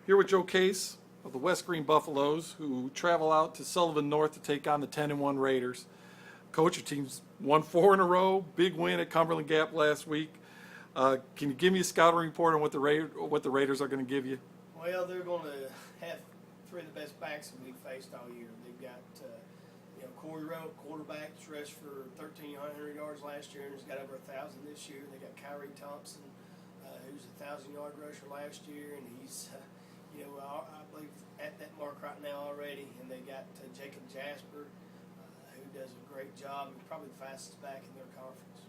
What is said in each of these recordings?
Here with Joe Case of the West Green Buffaloes, who travel out to Sullivan North to take on the 10-1 Raiders. Coach, your team's won 4 in a row. Big win at Cumberland Gap last week. Can you give me a scouting report on what the Raiders are going to give you? Well, they're going to have 3 of the best backs that we've faced all year. They've got Corey Rowe, quarterback, rushed for 1,300 yards last year and has got over 1,000 this year. They got Kyrie Thompson, who's a 1,000-yard rusher last year, and he's I believe at that mark right now already. And they got Jacob Jasper, who does a great job. He's probably the fastest back in their conference.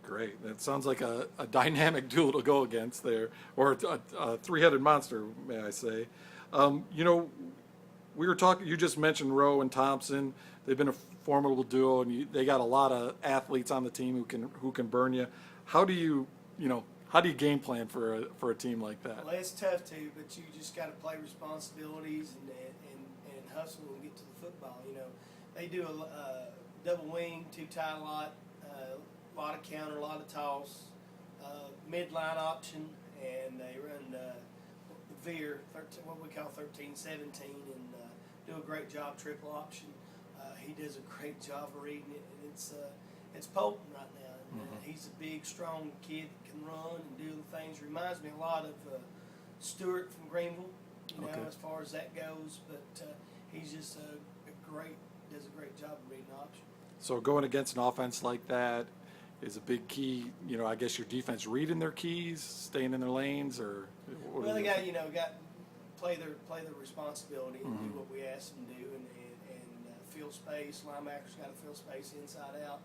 Great. That sounds like a dynamic duel to go against there, or a three-headed monster, may I say. We were talking. You just mentioned Rowe and Thompson. They've been a formidable duo, and they got a lot of athletes on the team who can burn you. How do you game plan for a team like that? Well, it's tough too, but you just got to play responsibilities and hustle and get to the football. They do a double wing, 2 tie lot, a lot of counter, a lot of toss, midline option, and they run the veer, what we call 13-17, and do a great job triple option. He does a great job of reading it, and it's potent right now. And, he's a big, strong kid that can run and do the things. Reminds me a lot of Stewart from Greenville, as far as that goes. But he's just does a great job of reading option. So going against an offense like that is a big key. I guess your defense reading their keys, staying in their lanes, or well, they got play their responsibility and do what we ask them to do, and fill space. Linebackers got to fill space inside out,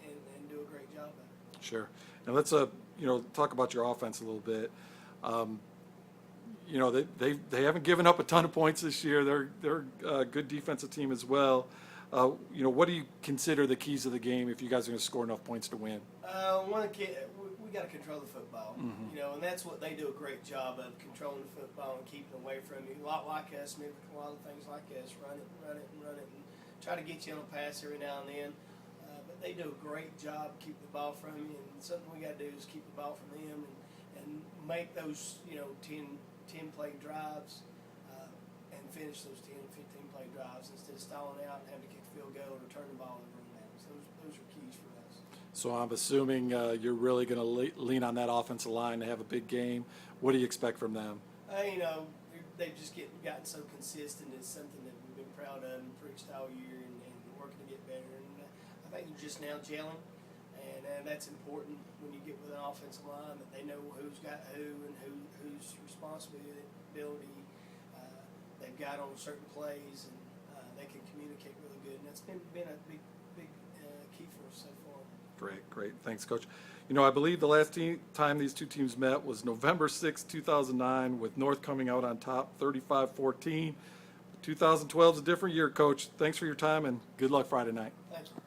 and do a great job at it. Sure. Now let's talk about your offense a little bit. They haven't given up a ton of points this year. They're a good defensive team as well. What do you consider the keys of the game if you guys are going to score enough points to win? We got to control the football, and that's what they do a great job of, controlling the football and keeping away from you. A lot like us, maybe a lot of things like us, run it, and try to get you on a pass every now and then. But they do a great job keeping the ball from you, and something we got to do is keep the ball from them and make those 10-play drives and finish those 10, 15-play drives instead of stalling out and having to kick a field goal or turn the ball over on downs. Those are keys for us. So I'm assuming you're really going to lean on that offensive line to have a big game. What do you expect from them? They've just gotten so consistent. It's something that we've been proud of and preached all year and working to get better. And I think they're just now gelling, and that's important when you get with an offensive line, that they know who's got who and whose responsibility they've got on certain plays, and they can communicate really good. And that's been a big key for us so far. Great. Thanks, Coach. I believe the last time these two teams met was November 6, 2009, with North coming out on top 35-14. 2012 is a different year, Coach. Thanks for your time, and good luck Friday night. Thank you.